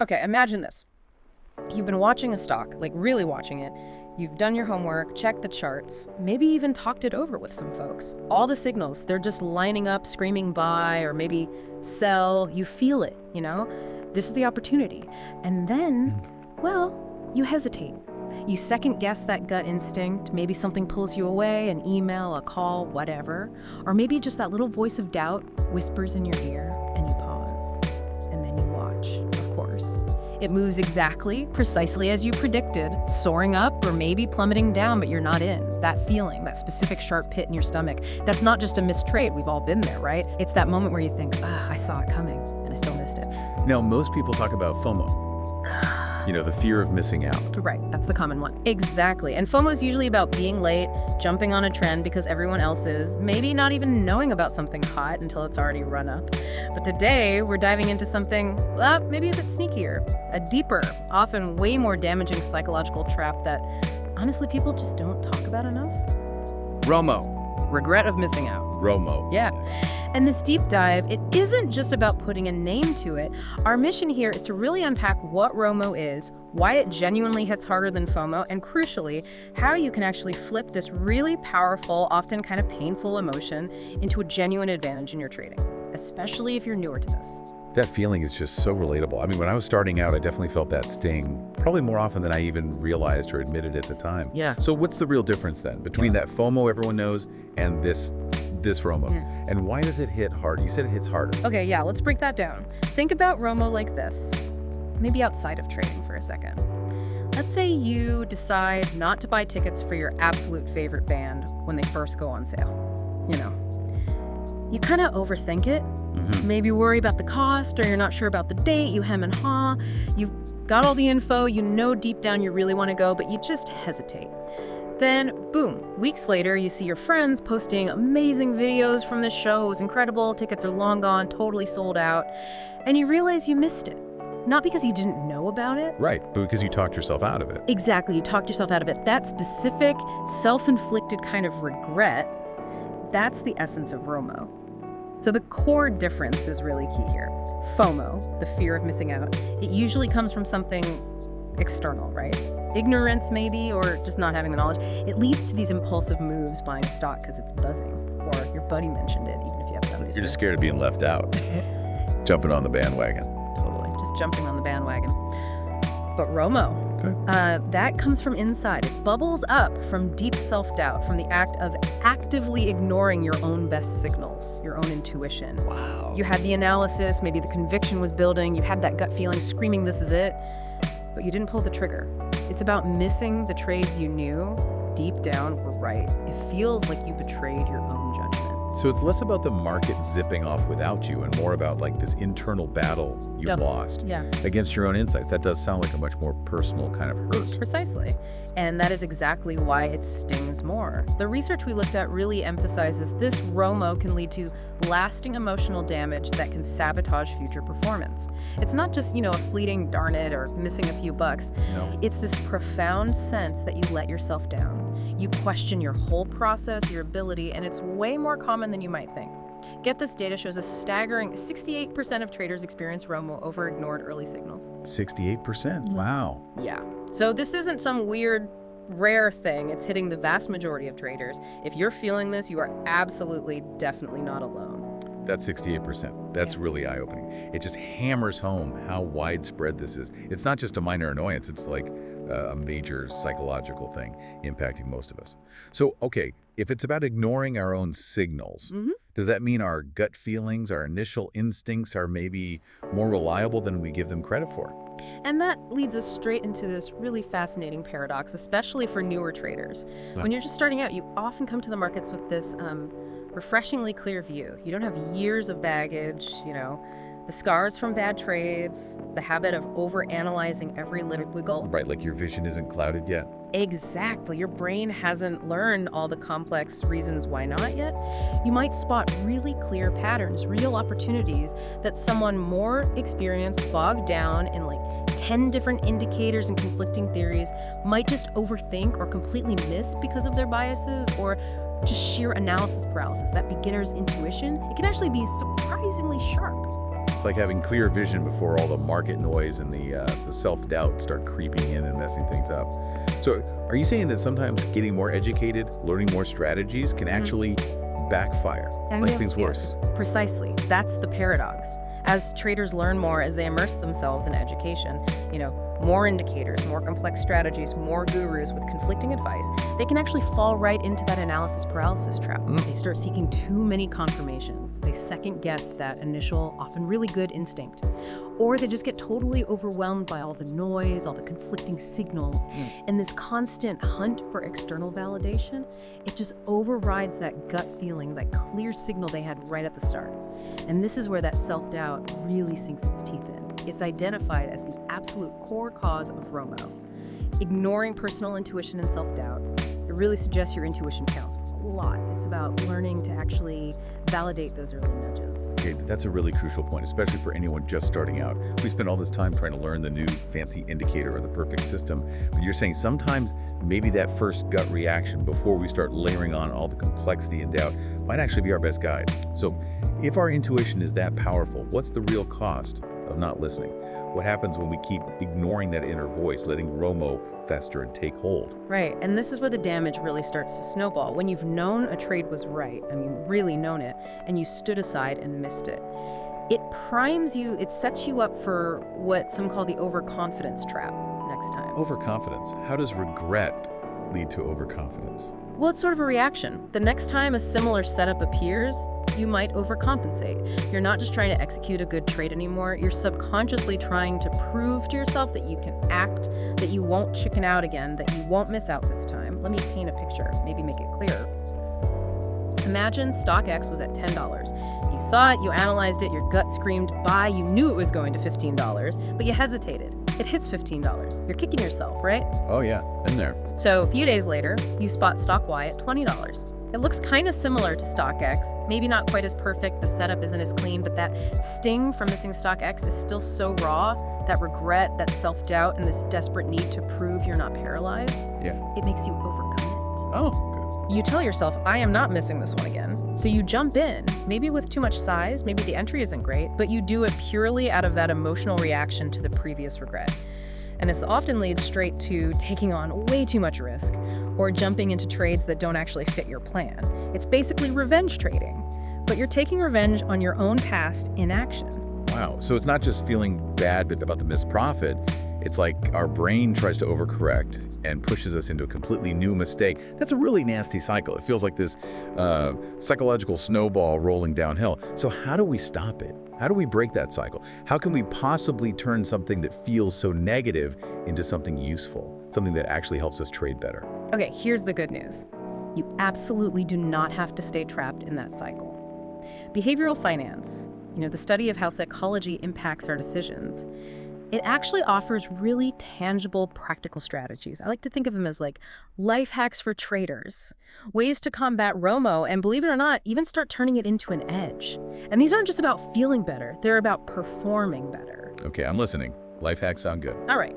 Okay, imagine this. You've been watching a stock, like really watching it. You've done your homework, checked the charts, maybe even talked it over with some folks. All the signals, they're just lining up, screaming buy or maybe sell. You feel it, you know? This is the opportunity. And then, well, you hesitate. You second guess that gut instinct. Maybe something pulls you away, an email, a call, whatever. Or maybe just that little voice of doubt whispers in your ear and you pause. And then you watch, of course. It moves exactly, precisely as you predicted, soaring up or maybe plummeting down, but you're not in. That feeling, that specific sharp pit in your stomach, that's not just a missed trade. We've all been there, right? It's that moment where you think, I saw it coming, and I still missed it. Now, most people talk about FOMO. You know, the fear of missing out. Right, that's the common one. Exactly. And FOMO is usually about being late, jumping on a trend because everyone else is, maybe not even knowing about something hot until it's already run up. But today, we're diving into something, maybe a bit sneakier, a deeper, often way more damaging psychological trap that, honestly, people just don't talk about enough. ROMO. Regret of missing out. ROMO. Yeah. And this deep dive, it isn't just about putting a name to it. Our mission here is to really unpack what ROMO is, why it genuinely hits harder than FOMO, and crucially, how you can actually flip this really powerful, often kind of painful emotion into a genuine advantage in your trading, especially if you're newer to this. That feeling is just so relatable. I mean, when I was starting out, I definitely felt that sting, probably more often than I even realized or admitted at the time. Yeah. So what's the real difference then between that FOMO everyone knows and this ROMO? Yeah. And why does it hit hard? You said it hits harder. Okay, yeah, let's break that down. Think about ROMO like this, maybe outside of trading for a second. Let's say you decide not to buy tickets for your absolute favorite band when they first go on sale. You know, you kind of overthink it. Maybe worry about the cost, or you're not sure about the date, you hem and haw. You've got all the info, you know deep down you really want to go, but you just hesitate. Then, boom, weeks later, you see your friends posting amazing videos from this show. It was incredible, tickets are long gone, totally sold out, and you realize you missed it. Not because you didn't know about it. Right, but because you talked yourself out of it. Exactly, you talked yourself out of it. That specific, self-inflicted kind of regret, that's the essence of ROMO. So the core difference is really key here. FOMO, the fear of missing out, it usually comes from something external, right? Ignorance maybe, or just not having the knowledge. It leads to these impulsive moves, buying a stock because it's buzzing, or your buddy mentioned it, even if you have somebody. You're just scared of being left out. Jumping on the bandwagon. Totally, just jumping on the bandwagon. But ROMO, that comes from inside. It bubbles up from deep self-doubt, from the act of actively ignoring your own best signals, your own intuition. Wow. You had the analysis, maybe the conviction was building, you had that gut feeling screaming, this is it, but you didn't pull the trigger. It's about missing the trades you knew deep down were right. It feels like you betrayed your own judgment. So it's less about the market zipping off without you and more about like this internal battle you lost against your own insights. That does sound like a much more personal kind of hurt. Precisely. And that is exactly why it stings more. The research we looked at really emphasizes this ROMO can lead to lasting emotional damage that can sabotage future performance. It's not just, a fleeting darn it or missing a few bucks. No. It's this profound sense that you let yourself down. You question your whole process, your ability, and it's way more common than you might think. Get this, data shows a staggering 68% of traders experience ROMO over ignored early signals. 68%? Wow. Yeah. So this isn't some weird, rare thing. It's hitting the vast majority of traders. If you're feeling this, you are absolutely, definitely not alone. That's 68%. That's really eye-opening. It just hammers home how widespread this is. It's not just a minor annoyance. It's like a major psychological thing impacting most of us. So, okay, if it's about ignoring our own signals, does that mean our gut feelings, our initial instincts are maybe more reliable than we give them credit for? And that leads us straight into this really fascinating paradox, especially for newer traders. When you're just starting out, you often come to the markets with this refreshingly clear view. You don't have years of baggage, the scars from bad trades, the habit of overanalyzing every little wiggle. Right, like your vision isn't clouded yet. Exactly. Your brain hasn't learned all the complex reasons why not yet. You might spot really clear patterns, real opportunities that someone more experienced, bogged down in like 10 different indicators and conflicting theories, might just overthink or completely miss because of their biases or just sheer analysis paralysis. That beginner's intuition, it can actually be surprisingly sharp. It's like having clear vision before all the market noise and the self-doubt start creeping in and messing things up. So are you saying that sometimes getting more educated, learning more strategies can actually backfire, make things worse? Precisely. That's the paradox. As traders learn more, as they immerse themselves in education, more indicators, more complex strategies, more gurus with conflicting advice, they can actually fall right into that analysis paralysis trap. They start seeking too many confirmations. They second guess that initial, often really good instinct. Or they just get totally overwhelmed by all the noise, all the conflicting signals, and this constant hunt for external validation, it just overrides that gut feeling, that clear signal they had right at the start. And this is where that self-doubt really sinks its teeth in. It's identified as the absolute core cause of ROMO. Ignoring personal intuition and self-doubt, it really suggests your intuition counts a lot. It's about learning to actually validate those early nudges. Okay, that's a really crucial point, especially for anyone just starting out. We spend all this time trying to learn the new fancy indicator or the perfect system, but you're saying sometimes maybe that first gut reaction before we start layering on all the complexity and doubt might actually be our best guide. So if our intuition is that powerful, what's the real cost of not listening? What happens when we keep ignoring that inner voice, letting ROMO fester and take hold? Right, and this is where the damage really starts to snowball. When you've known a trade was right, really known it, and you stood aside and missed it, it primes you, it sets you up for what some call the overconfidence trap next time. Overconfidence. How does regret lead to overconfidence? Well, it's sort of a reaction. The next time a similar setup appears, you might overcompensate. You're not just trying to execute a good trade anymore. You're subconsciously trying to prove to yourself that you can act, that you won't chicken out again, that you won't miss out this time. Let me paint a picture, maybe make it clearer. Imagine stock X was at $10. You saw it, you analyzed it, your gut screamed buy, you knew it was going to $15, but you hesitated. It hits $15. You're kicking yourself, right? Oh yeah, been there. So a few days later, you spot stock Y at $20. It looks kind of similar to stock X, maybe not quite as perfect, the setup isn't as clean, but that sting from missing stock X is still so raw, that regret, that self-doubt, and this desperate need to prove you're not paralyzed, it makes you overcome it. Oh, good. You tell yourself, I am not missing this one again. So you jump in, maybe with too much size, maybe the entry isn't great, but you do it purely out of that emotional reaction to the previous regret. And this often leads straight to taking on way too much risk or jumping into trades that don't actually fit your plan. It's basically revenge trading, but you're taking revenge on your own past inaction. Wow, so it's not just feeling bad about the missed profit, it's like our brain tries to overcorrect and pushes us into a completely new mistake. That's a really nasty cycle. It feels like this psychological snowball rolling downhill. So how do we stop it? How do we break that cycle? How can we possibly turn something that feels so negative into something useful, something that actually helps us trade better? Okay, here's the good news. You absolutely do not have to stay trapped in that cycle. Behavioral finance, the study of how psychology impacts our decisions, it actually offers really tangible, practical strategies. I like to think of them as like life hacks for traders, ways to combat ROMO, and believe it or not, even start turning it into an edge. And these aren't just about feeling better, they're about performing better. Okay, I'm listening. Life hacks sound good. All right.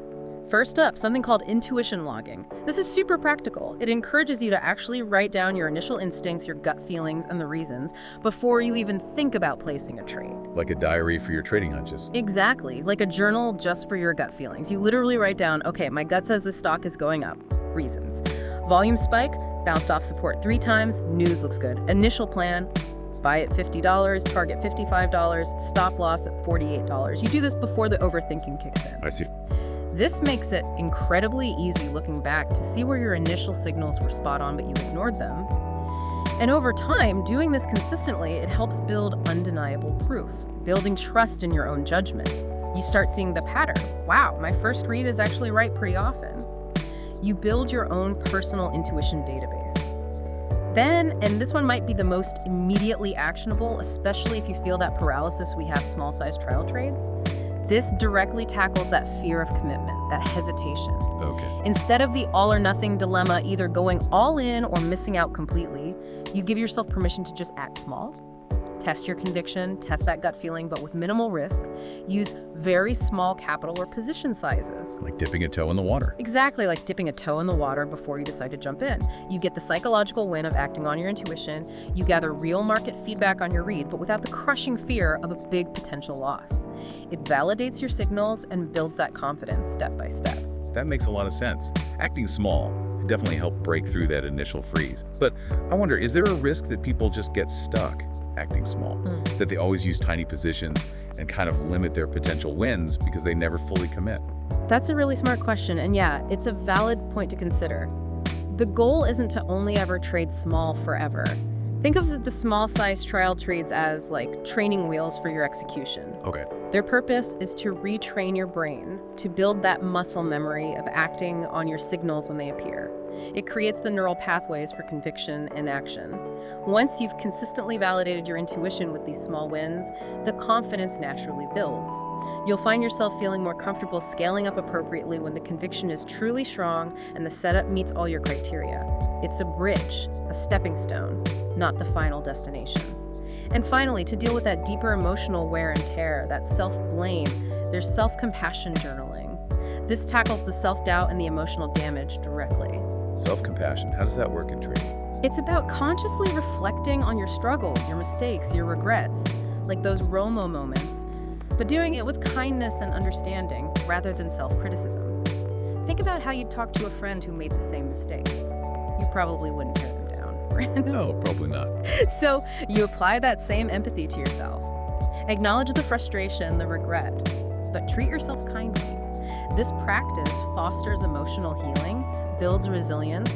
First up, something called intuition logging. This is super practical. It encourages you to actually write down your initial instincts, your gut feelings, and the reasons before you even think about placing a trade. Like a diary for your trading hunches. Exactly, like a journal just for your gut feelings. You literally write down, okay, my gut says this stock is going up. Reasons. Volume spike, bounced off support 3 times, news looks good. Initial plan, buy at $50, target $55, stop loss at $48. You do this before the overthinking kicks in. I see. This makes it incredibly easy looking back to see where your initial signals were spot on but you ignored them. And over time, doing this consistently, it helps build undeniable proof, building trust in your own judgment. You start seeing the pattern. Wow, my first read is actually right pretty often. You build your own personal intuition database. Then, and this one might be the most immediately actionable, especially if you feel that paralysis we have small-sized trial trades, this directly tackles that fear of commitment, that hesitation. Okay. Instead of the all or nothing dilemma, either going all in or missing out completely, you give yourself permission to just act small. test your conviction, test that gut feeling, but with minimal risk. Use very small capital or position sizes. Like dipping a toe in the water. Exactly, like dipping a toe in the water before you decide to jump in. You get the psychological win of acting on your intuition. You gather real market feedback on your read, but without the crushing fear of a big potential loss. It validates your signals and builds that confidence step by step. That makes a lot of sense. Acting small can definitely help break through that initial freeze. But I wonder, is there a risk that people just get stuck acting small? That they always use tiny positions and kind of limit their potential wins because they never fully commit? That's a really smart question, and yeah, it's a valid point to consider. The goal isn't to only ever trade small forever. Think of the small-sized trial trades as like training wheels for your execution. Okay. Their purpose is to retrain your brain, to build that muscle memory of acting on your signals when they appear. It creates the neural pathways for conviction and action. Once you've consistently validated your intuition with these small wins, the confidence naturally builds. You'll find yourself feeling more comfortable scaling up appropriately when the conviction is truly strong and the setup meets all your criteria. It's a bridge, a stepping stone, not the final destination. And finally, to deal with that deeper emotional wear and tear, that self-blame, there's self-compassion journaling. This tackles the self-doubt and the emotional damage directly. Self-compassion, how does that work in trading? It's about consciously reflecting on your struggles, your mistakes, your regrets, like those ROMO moments, but doing it with kindness and understanding rather than self-criticism. Think about how you'd talk to a friend who made the same mistake. You probably wouldn't tear them down, right? No, probably not. So you apply that same empathy to yourself. Acknowledge the frustration, the regret, but treat yourself kindly. This practice fosters emotional healing, builds resilience,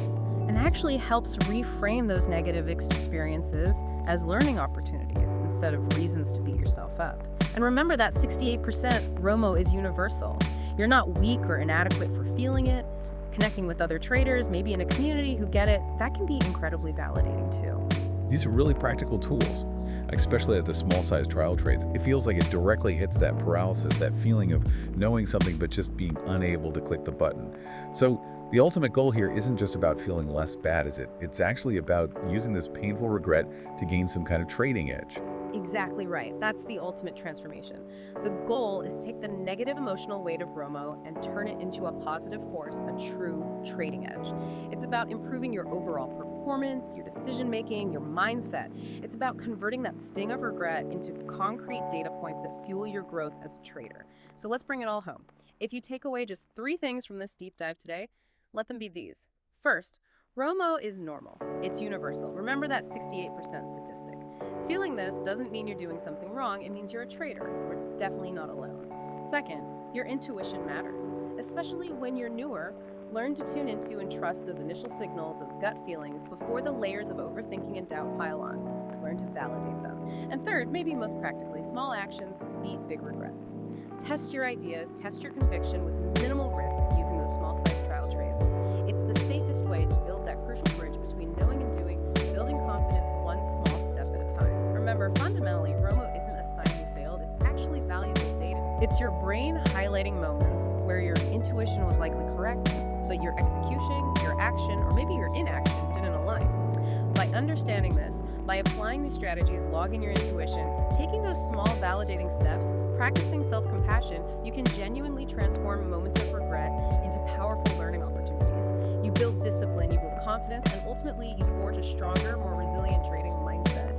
and actually helps reframe those negative experiences as learning opportunities instead of reasons to beat yourself up. And remember that 68% ROMO is universal. You're not weak or inadequate for feeling it. Connecting with other traders, maybe in a community who get it, that can be incredibly validating too. These are really practical tools, especially at the small-sized trial trades. It feels like it directly hits that paralysis, that feeling of knowing something but just being unable to click the button. So the ultimate goal here isn't just about feeling less bad, is it? It's actually about using this painful regret to gain some kind of trading edge. Exactly right. That's the ultimate transformation. The goal is to take the negative emotional weight of ROMO and turn it into a positive force, a true trading edge. It's about improving your overall performance, your decision-making, your mindset. It's about converting that sting of regret into concrete data points that fuel your growth as a trader. So let's bring it all home. If you take away just 3 things from this deep dive today, let them be these. First, ROMO is normal. It's universal. Remember that 68% statistic. Feeling this doesn't mean you're doing something wrong. It means you're a trader. We're definitely not alone. Second, your intuition matters, especially when you're newer. Learn to tune into and trust those initial signals, those gut feelings, before the layers of overthinking and doubt pile on. Learn to validate them. And third, maybe most practically, small actions beat big regrets. Test your ideas, test your conviction with minimal risk using those small-sized trial trades. It's the safest way to build that crucial bridge between knowing and doing, building confidence one small step at a time. Remember, fundamentally, ROMO isn't a sign you failed, it's actually valuable data. It's your brain highlighting moments where your intuition was likely correct, but your execution, your action, or maybe your inaction didn't align. By understanding this, by applying these strategies, logging your intuition, taking those small validating steps, practicing self-compassion, you can genuinely transform moments of regret into powerful learning opportunities. You build discipline, you build confidence, and ultimately you forge a stronger, more resilient trading mindset.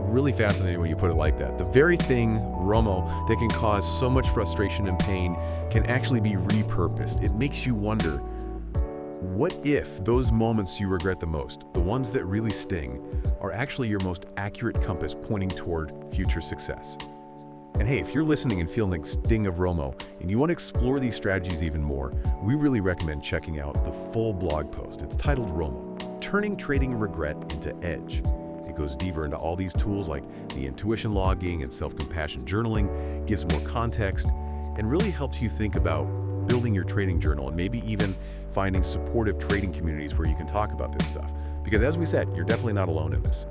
Really fascinating when you put it like that. The very thing, ROMO, that can cause so much frustration and pain can actually be repurposed. It makes you wonder, what if those moments you regret the most, the ones that really sting, are actually your most accurate compass pointing toward future success? And hey, if you're listening and feeling the sting of ROMO and you want to explore these strategies even more, we really recommend checking out the full blog post. It's titled ROMO, Turning Trading Regret into Edge. It goes deeper into all these tools like the intuition logging and self-compassion journaling, gives more context, and really helps you think about building your trading journal and maybe even finding supportive trading communities where you can talk about this stuff. Because as we said, you're definitely not alone in this.